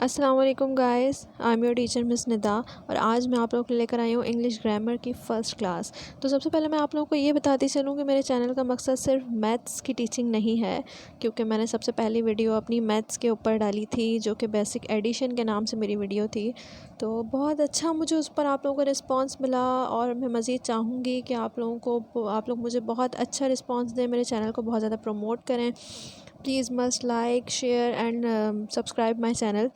अस्सलाम वालेकुम guys, I am your teacher miss Nida. और आज मैं आप लोगों को लेकर आई हूँ इंग्लिश ग्रामर की फ़र्स्ट क्लास। तो सबसे पहले मैं आप लोगों को ये बताती चलूँ कि मेरे चैनल का मकसद सिर्फ मैथ्स की टीचिंग नहीं है, क्योंकि मैंने सबसे पहली वीडियो अपनी मैथ्स के ऊपर डाली थी, जो कि बेसिक एडिशन के नाम से मेरी वीडियो थी। तो बहुत अच्छा मुझे उस पर आप लोगों का रिस्पॉन्स मिला और मैं मज़ीद चाहूँगी कि आप लोग मुझे बहुत अच्छा रिस्पॉन्स दें, मेरे चैनल को बहुत ज़्यादा प्रमोट करें। Please must like share and subscribe my channel.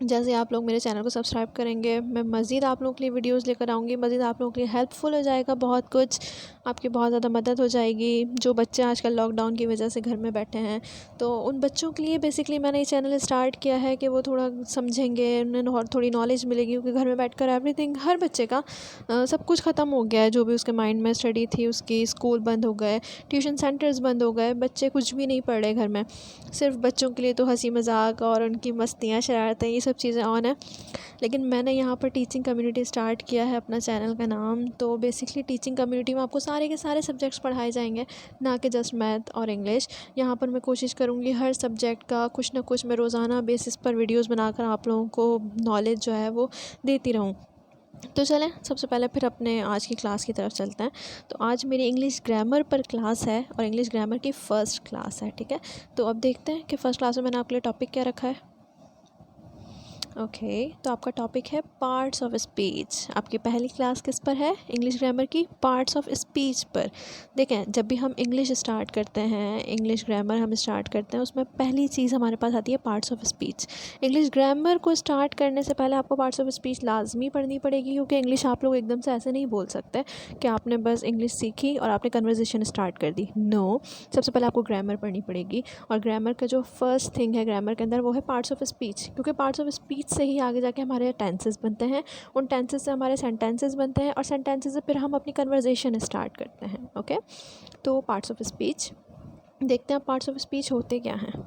जैसे आप लोग मेरे चैनल को सब्सक्राइब करेंगे, मैं मज़ीद आप लोगों के लिए वीडियोस लेकर आऊँगी, मज़ीद आप लोगों के लिए हेल्पफुल हो जाएगा, बहुत कुछ आपकी बहुत ज़्यादा मदद हो जाएगी। जो बच्चे आजकल लॉकडाउन की वजह से घर में बैठे हैं, तो उन बच्चों के लिए बेसिकली मैंने ये चैनल स्टार्ट किया है कि वो थोड़ा समझेंगे, उन्हें थोड़ी नॉलेज मिलेगी, क्योंकि घर में बैठकर एवरीथिंग हर बच्चे का सब कुछ ख़त्म हो गया है। जो भी उसके माइंड में स्टडी थी उसकी, स्कूल बंद हो गए, ट्यूशन सेंटर्स बंद हो गए, बच्चे कुछ भी नहीं पढ़ रहे घर में। सिर्फ बच्चों के लिए तो हंसी मजाक और उनकी मस्तियाँ शरारतें ये सब चीज़ें ऑन है। लेकिन मैंने यहाँ पर टीचिंग कम्युनिटी स्टार्ट किया है, अपना चैनल का नाम। तो बेसिकली टीचिंग कम्युनिटी में आपको सारे के सारे सब्जेक्ट्स पढ़ाए जाएंगे, ना कि जस्ट मैथ और इंग्लिश। यहाँ पर मैं कोशिश करूँगी हर सब्जेक्ट का कुछ ना कुछ मैं रोज़ाना बेसिस पर वीडियोस बनाकर आप लोगों को नॉलेज जो है वो देती रहूँ। तो चलें सबसे पहले फिर अपने आज की क्लास की तरफ चलते हैं। तो आज मेरी इंग्लिश ग्रामर पर क्लास है और इंग्लिश ग्रामर की फ़र्स्ट क्लास है, ठीक है। तो अब देखते हैं कि फ़र्स्ट क्लास में मैंने आपके लिए टॉपिक क्या रखा है। ओके तो आपका टॉपिक है पार्ट्स ऑफ स्पीच। आपकी पहली क्लास किस पर है? इंग्लिश ग्रामर की पार्ट्स ऑफ स्पीच पर। देखें, जब भी हम इंग्लिश स्टार्ट करते हैं, इंग्लिश ग्रामर हम स्टार्ट करते हैं, उसमें पहली चीज़ हमारे पास आती है parts of speech. English grammar को स्टार्ट करने से पहले आपको पार्ट्स ऑफ स्पीच लाजमी पढ़नी पड़ेगी, क्योंकि इंग्लिश आप लोग एकदम से ऐसे नहीं बोल सकते कि आपने बस इंग्लिश सीखी और आपने कन्वर्सेशन स्टार्ट कर दी। नो, सबसे पहले आपको ग्रामर पढ़नी पड़ेगी। और ग्रामर का जो फर्स्ट थिंग है ग्रामर के अंदर, वो है पार्ट्स ऑफ स्पीच, क्योंकि पार्ट्स ऑफ स्पीच से ही आगे जाके हमारे टेंसेस बनते हैं, उन टेंसेस से हमारे सेंटेंसेस बनते हैं, और सेंटेंसेस से फिर हम अपनी कन्वर्सेशन स्टार्ट करते हैं। ओके, तो पार्ट्स ऑफ स्पीच देखते हैं, पार्ट्स ऑफ स्पीच होते क्या हैं।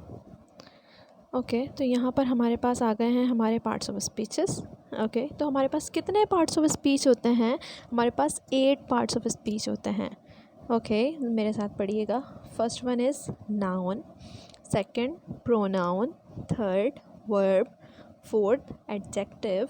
ओके, तो यहाँ पर हमारे पास आ गए हैं हमारे पार्ट्स ऑफ स्पीचेस। ओके, तो हमारे पास कितने पार्ट्स ऑफ स्पीच होते हैं? हमारे पास 8 पार्ट्स ऑफ स्पीच होते हैं। ओके, मेरे साथ पढ़िएगा। First one is noun, second pronoun, third verb, fourth adjective,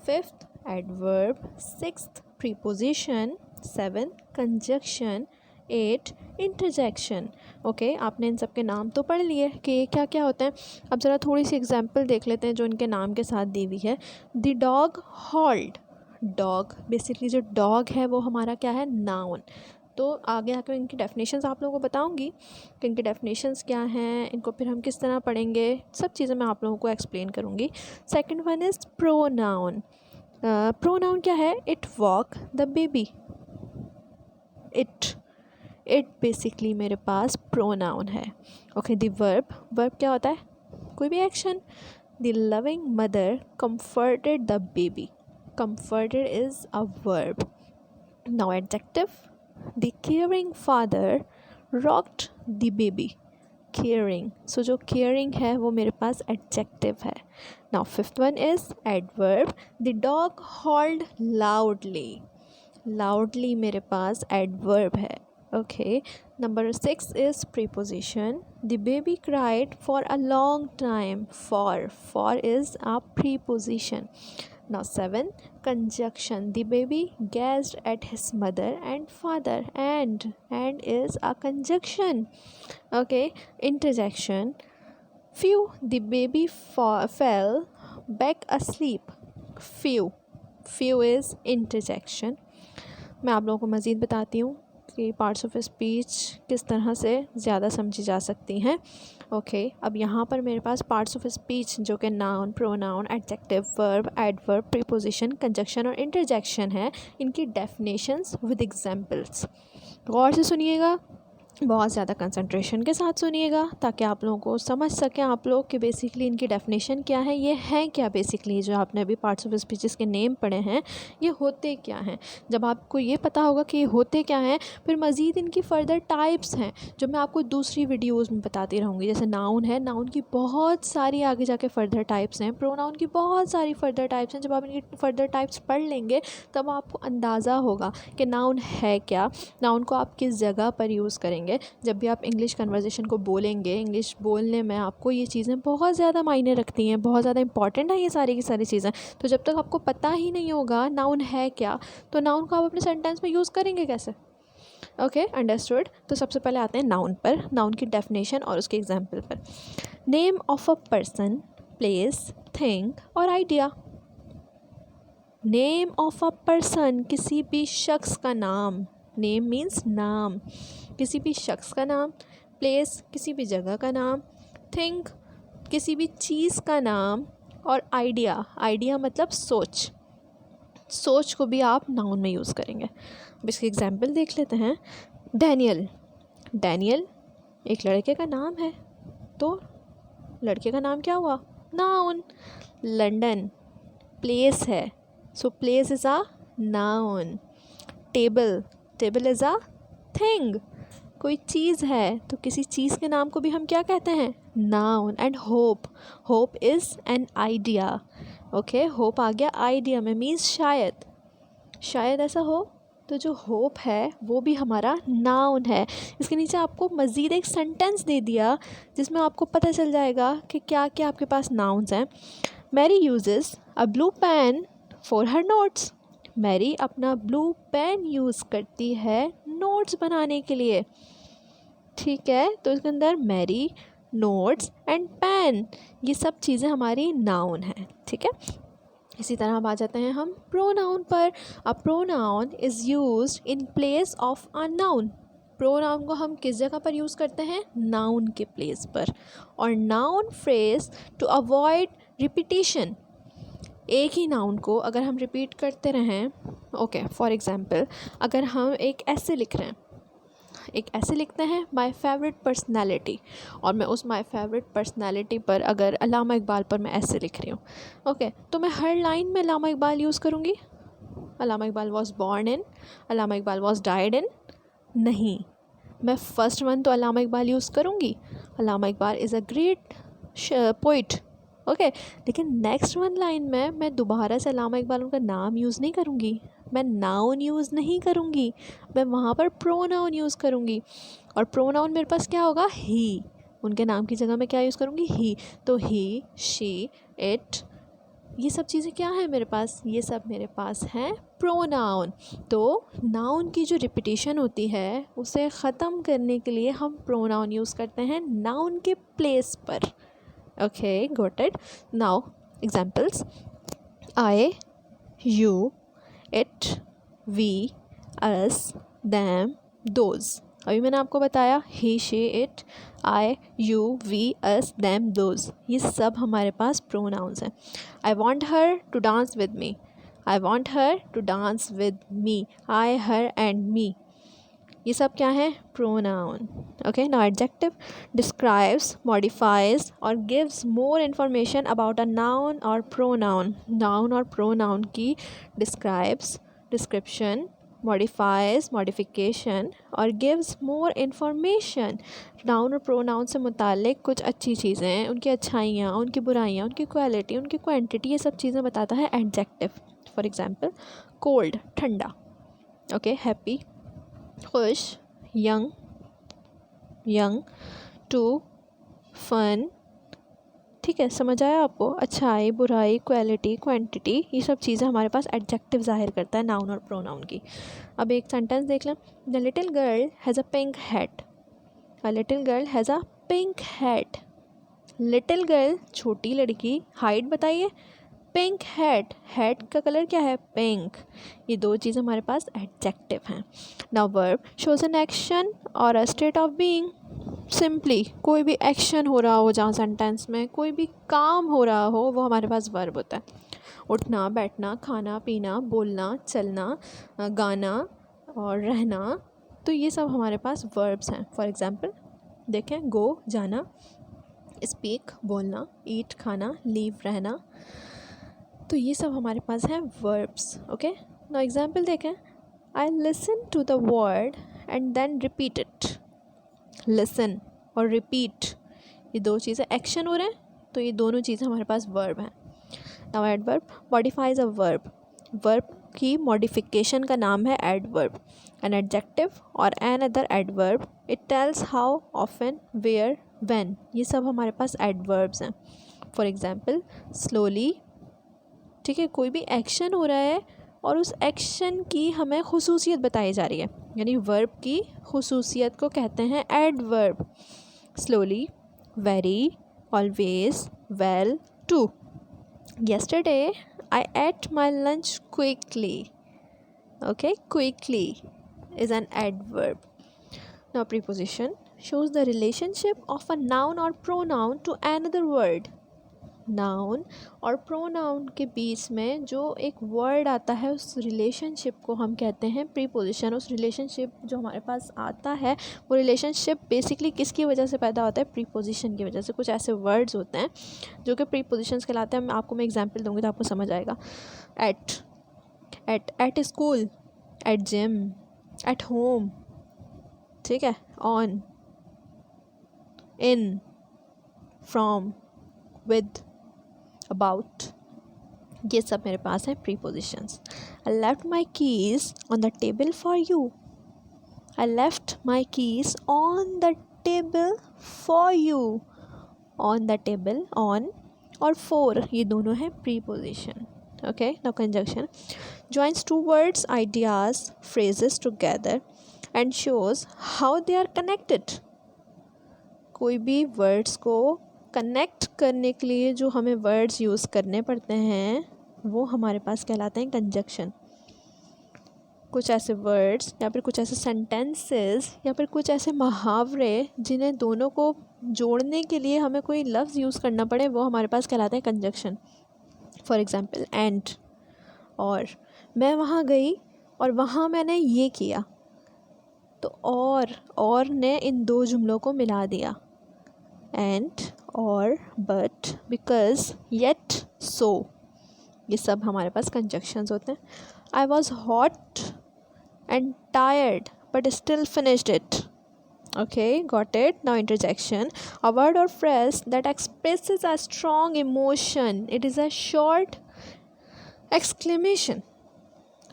fifth adverb, sixth preposition, seventh conjunction, 8 interjection. Okay, आपने इन सब के नाम तो पढ़ लिए कि ये क्या क्या होते हैं। अब ज़रा थोड़ी सी एग्जांपल देख लेते हैं जो इनके नाम के साथ दी हुई है। The dog hold, dog basically जो डॉग है वो हमारा क्या है? नाउन। तो आगे आकर इनकी डेफिनेशंस आप लोगों को बताऊंगी कि इनकी डेफिनेशंस क्या हैं, इनको फिर हम किस तरह पढ़ेंगे, सब चीज़ें मैं आप लोगों को एक्सप्लेन करूंगी। Second one is pronoun. Pronoun क्या है? It walk the baby, it basically मेरे पास प्रोनाउन है। ओके, द वर्ब, वर्ब क्या होता है? कोई भी action. The loving mother comforted the baby, comforted is a verb. Now adjective, the caring father rocked the baby, caring, so जो caring है वो मेरे पास एडजेक्टिव है। Now fifth one is adverb, the dog howled loudly, loudly मेरे पास adverb है। Okay, number 6 is preposition, the baby cried for a long time, for is a preposition. Now 7 conjunction, the baby gazed at his mother and father, and is a conjunction. Okay, interjection, few, the baby fell back asleep, few is interjection। मैं आप लोगों को मज़ीद बताती हूँ कि parts of speech किस तरह से ज़्यादा समझी जा सकती हैं। ओके, अब यहाँ पर मेरे पास पार्ट्स ऑफ स्पीच जो कि noun, pronoun, adjective, verb, adverb, preposition, conjunction और इंटरजेक्शन है, इनकी डेफिनेशंस विद एग्जांपल्स। गौर से सुनिएगा, बहुत ज़्यादा कंसंट्रेशन के साथ सुनिएगा, ताकि आप लोगों को समझ सकें आप लोग कि बेसिकली इनकी डेफिनेशन क्या है, ये हैं क्या। बेसिकली जो आपने अभी पार्ट्स ऑफ स्पीचेस के नेम पढ़े हैं, ये होते क्या हैं। जब आपको ये पता होगा कि ये होते क्या हैं, फिर मज़ीद इनकी फ़र्दर टाइप्स हैं जो मैं आपको दूसरी वीडियोज़ में बताती रहूँगी। जैसे नाउन है, नाउन की बहुत सारी आगे जाके फ़र्दर टाइप्स हैं, प्रोनाउन की बहुत सारी फ़र्दर टाइप्स हैं। जब आप इनकी फ़र्दर टाइप्स पढ़ लेंगे तब आपको अंदाज़ा होगा कि नाउन है क्या, नाउन को आप किस जगह पर यूज़ करेंगे। करेंगे। जब भी आप इंग्लिश कन्वर्सेशन को बोलेंगे, इंग्लिश बोलने में आपको ये चीज़ें बहुत ज़्यादा मायने रखती हैं, बहुत ज़्यादा इंपॉर्टेंट है ये सारी की सारी चीज़ें। तो जब तक आपको पता ही नहीं होगा नाउन है क्या, तो नाउन को आप अपने सेंटेंस में यूज़ करेंगे कैसे? Okay, understood. तो सबसे पहले आते हैं नाउन पर, नाउन की डेफिनेशन और उसके एग्जाम्पल पर। Name of a person, place, thing और idea. Name of a person, किसी भी शख्स का नाम। नेम मीन्स नाम, किसी भी शख्स का नाम। प्लेस, किसी भी जगह का नाम। थिंग, किसी भी चीज़ का नाम। और आइडिया, आइडिया मतलब सोच, सोच को भी आप नाउन में यूज़ करेंगे। अब इसके एग्जाम्पल देख लेते हैं। डैनियल, डैनियल एक लड़के का नाम है, तो लड़के का नाम क्या हुआ? नाउन। लंदन प्लेस है, so place is a noun. Table, table is a thing, कोई चीज़ है तो किसी चीज़ के नाम को भी हम क्या कहते हैं? Noun. And hope, hope is an idea. Okay, hope आ गया आइडिया में, मीन्स शायद, शायद ऐसा हो। तो जो होप है वो भी हमारा नाउन है। इसके नीचे आपको मज़ीद एक सेंटेंस दे दिया जिसमें आपको पता चल जाएगा कि क्या क्या आपके पास नाउन्स हैं। Mary uses a blue pen for her notes. Mary अपना ब्लू पेन यूज़ करती है नोट्स बनाने के लिए। ठीक है, तो इसके अंदर मैरी, नोट्स एंड पेन, ये सब चीज़ें हमारी नाउन हैं। ठीक है, इसी तरह अब आ जाते हैं हम प्रोनाउन पर। A pronoun is used in place of a noun. Pronoun को हम किस जगह पर यूज़ करते हैं? नाउन के प्लेस पर। और noun phrase to avoid repetition. एक ही नाउन को अगर हम रिपीट करते रहें, ओके, फॉर एग्जांपल अगर हम एक ऐसे लिख रहे हैं, एक ऐसे लिखते हैं माय फेवरेट पर्सनालिटी, और मैं उस माय फेवरेट पर्सनालिटी पर अगर अल्लामा इकबाल पर मैं ऐसे लिख रही हूँ, ओके, तो मैं हर लाइन में अल्लामा इकबाल यूज़ करूँगी? Allama Iqbal was born in, Allama Iqbal was died in? नहीं, मैं फर्स्ट वन तो अल्लामा इकबाल यूज़ करूँगी, Allama Iqbal is a great poet, okay, लेकिन नेक्स्ट वन लाइन में मैं दोबारा से अल्लामा इकबाल उनका नाम यूज़ नहीं करूँगी, मैं नाउन यूज़ नहीं करूँगी, मैं वहाँ पर प्रोनाउन यूज़ करूँगी। और प्रोनाउन मेरे पास क्या होगा? ही। उनके नाम की जगह मैं क्या यूज़ करूँगी? ही। तो ही, शी, इट, ये सब चीज़ें क्या है मेरे पास? ये सब मेरे पास हैं प्रोनाउन। तो नाउन की जो रिपीटिशन होती है उसे ख़त्म करने के लिए हम प्रोनाउन यूज़ करते हैं नाउन के प्लेस पर। Okay, got it. Now examples, I, you, it, we, us, them, those. अभी मैंने आपको बताया ही, she, it, I, you, we, us, them, those, ये सब हमारे पास प्रोनाउंस हैं। I want her to dance with me, I want her to dance with me, I, her and me, ये सब क्या है? Pronoun. Okay, now adjective describes, modifies और gives more information about a noun और pronoun. Noun और pronoun की describes, description, modifies, modification और gives more information. Noun और प्रोनाउन से मुतालिक कुछ अच्छी चीज़ें, उनकी अच्छाइयाँ, उनकी बुराइयाँ, उनकी क्वालिटी, उनकी क्वांटिटी, ये सब चीज़ें बताता है एडजेक्टिव। फॉर एग्जांपल, कोल्ड ठंडा, ओके, हैप्पी खुश, यंग, यंग, टू, फन। ठीक है, समझ आया आपको? अच्छाई, बुराई, क्वालिटी, क्वांटिटी, ये सब चीज़ें हमारे पास एडजेक्टिव ज़ाहिर करता है नाउन और प्रोनाउन की। अब एक सेंटेंस देख लें। The little girl has a pink hat. A little girl has a pink hat. Little girl छोटी लड़की, हाइट बताइए, पिंक हैट, हैट का कलर क्या है? पिंक। ये दो चीज़ हमारे पास एडजेक्टिव हैं। Now verb shows an action और a state of being. Simply कोई भी एक्शन हो रहा हो, जहाँ सेंटेंस में कोई भी काम हो रहा हो, वो हमारे पास वर्ब होता है। उठना, बैठना, खाना पीना, बोलना, चलना, गाना और रहना, तो ये सब हमारे पास वर्ब्स हैं। फॉर एग्जांपल देखें, गो जाना, स्पीक बोलना, ईट खाना, लीव रहना, तो ये सब हमारे पास हैं वर्ब्स। ओके, नाउ एग्जांपल देखें। I listen to the word and then repeat it. Listen और रिपीट, ये दो चीज़ें एक्शन हो रहे हैं, तो ये दोनों चीज़ें हमारे पास वर्ब हैं। Now adverb modifies a verb. Verb की मॉडिफिकेशन का नाम है एडवर्ब. एन एडजेक्टिव और another adverb. It tells how, often, where, when. ये सब हमारे पास एडवर्ब्स हैं. For example slowly. ठीक है, कोई भी एक्शन हो रहा है और उस एक्शन की हमें खुसूसियत बताई जा रही है, यानी वर्ब की खुसूसियत को कहते हैं adverb. Slowly, very, always, well, too. Yesterday, I ate my lunch quickly. Okay, quickly is an adverb. Now, preposition shows the relationship of a noun or pronoun to another word. Noun और pronoun के बीच में जो एक word आता है, उस relationship को हम कहते हैं preposition. उस relationship जो हमारे पास आता है, वो relationship basically किसकी वजह से पैदा होता है? preposition की वजह से. कुछ ऐसे words होते हैं जो कि prepositions कहलाते हैं. मैं example दूंगी तो आपको समझ आएगा. at school, at gym, at home. ठीक है, on, in, from, with, about. ये सब मेरे पास है prepositions. I left my keys on the table for you. I left my keys on the table for you. On the table, on और for, ये दोनों है preposition. Okay, now conjunction joins two words, ideas, phrases together and shows how they are connected. कोई भी words को connect करने के लिए जो हमें वर्ड्स यूज़ करने पड़ते हैं, वो हमारे पास कहलाते हैं कंजक्शन. कुछ ऐसे वर्ड्स या फिर कुछ ऐसे सेंटेंसेस या फिर कुछ ऐसे मुहावरे जिन्हें दोनों को जोड़ने के लिए हमें कोई लफ्ज़ यूज़ करना पड़े, वो हमारे पास कहलाते हैं कंजक्शन. फॉर एग्ज़ाम्पल एंड, और मैं वहाँ गई और वहाँ मैंने ये किया. तो और ने इन दो जुमलों को मिला दिया. एंड, और, बट, बिकॉज, येट, सो. ये सब हमारे पास कंजक्शंस होते हैं. I was hot and tired but still finished it. Okay, got it. Now interjection. A word or phrase that expresses a strong emotion. It is a short exclamation.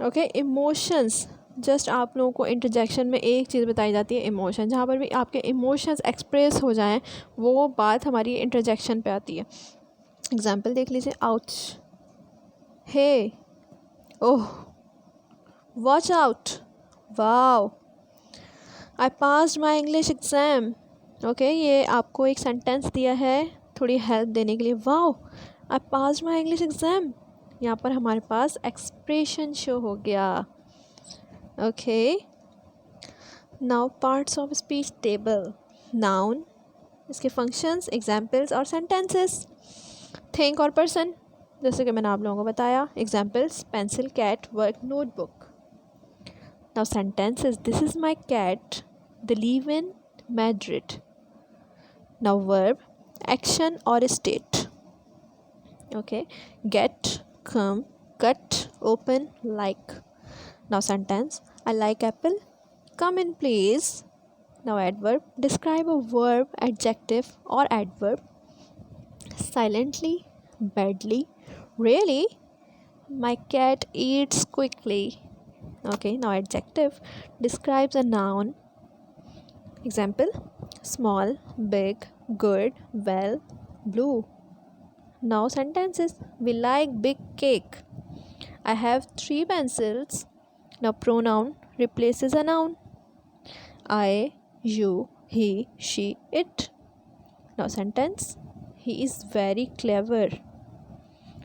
Okay, emotions. Just आप लोगों को interjection में एक चीज़ बताई जाती है, emotion. जहाँ पर भी आपके इमोशंस एक्सप्रेस हो जाएं, वो बात हमारी इंटरजेक्शन पे आती है. एग्जाम्पल देख लीजिए. Ouch, hey, oh, watch out, wow, I passed my English exam. Okay, ये आपको एक सेंटेंस दिया है थोड़ी हेल्प देने के लिए. Wow, I passed my English exam. यहाँ पर हमारे पास एक्सप्रेशन शो हो गया. Okay, now parts of speech table. Noun, इसके फंक्शंस, एग्जाम्पल्स और सेंटेंसेस. थिंग और पर्सन, जैसे कि मैंने आप लोगों को बताया. Examples pencil, cat, work, notebook. Now sentences. This is my cat, they live in Madrid. Now verb, action और state. Okay, get, come, cut, open, like. Now sentence. I like apple. Come in please. Now adverb. Describe a verb, adjective or adverb. Silently, badly, really. My cat eats quickly. Okay, now adjective. Describes a noun. Example. Small, big, good, well, blue. Now sentences. We like big cake. I have 3 pencils. Now pronoun replaces a noun. I, you, he, she, it. Now sentence. He is very clever.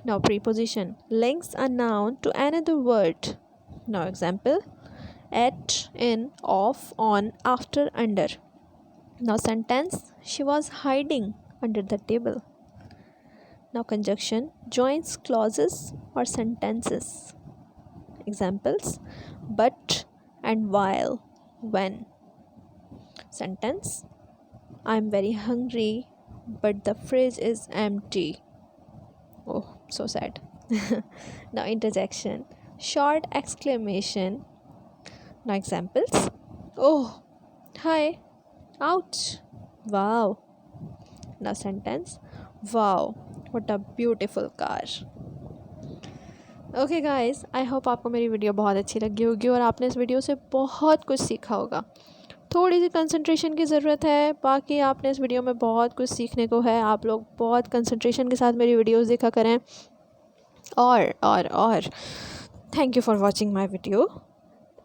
Now preposition links a noun to another word. Now example. At, in, off, on, after, under. Now sentence. She was hiding under the table. Now conjunction joins clauses or sentences. Examples but and while, when. Sentence. I am very hungry but the fridge is empty. Oh, so sad. Now interjection, short exclamation. Now examples. Oh, hi, ouch, wow. Now sentence. Wow, what a beautiful car. Okay guys, I hope आपको मेरी video बहुत अच्छी लगी होगी और आपने इस video से बहुत कुछ सीखा होगा। थोड़ी सी कंसंट्रेशन की ज़रूरत है, बाकी आपने इस वीडियो में बहुत कुछ सीखने को है। आप लोग बहुत कंसंट्रेशन के साथ मेरी वीडियोस देखा करें। और thank you for watching my video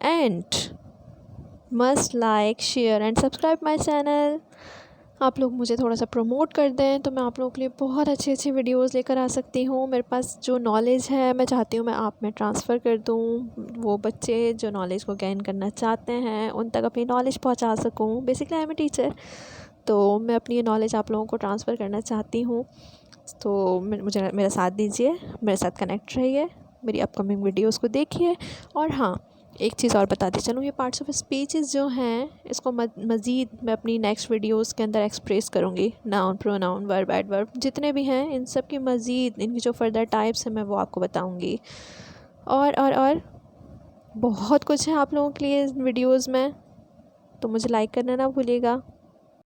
and must like, share and subscribe my channel. आप लोग मुझे थोड़ा सा प्रमोट कर दें तो मैं आप लोगों के लिए बहुत अच्छी अच्छी वीडियोस लेकर आ सकती हूँ। मेरे पास जो नॉलेज है मैं चाहती हूँ मैं आप में ट्रांसफ़र कर दूँ। वो बच्चे जो नॉलेज को गेन करना चाहते हैं उन तक अपनी नॉलेज पहुँचा सकूँ। Basically I am a teacher, तो मैं अपनी ये नॉलेज आप लोगों को ट्रांसफ़र करना चाहती हूँ। तो मुझे मेरा साथ दीजिए, मेरे साथ कनेक्ट रहिए, मेरी अपकमिंग वीडियोज़ को देखिए। और हाँ, एक चीज़ और बताती चलूँ, ये पार्ट्स ऑफ स्पीचेस जो हैं इसको मज़ीद मैं अपनी नेक्स्ट वीडियोस के अंदर एक्सप्रेस करूँगी। नाउन, प्रोनाउन, वर्ब, एडवर्ब जितने भी हैं इन सब की मज़ीद इनकी जो फर्दर टाइप्स हैं मैं वो आपको बताऊँगी। और बहुत कुछ है आप लोगों के लिए वीडियोज़ में, तो मुझे लाइक करना ना भूलिएगा।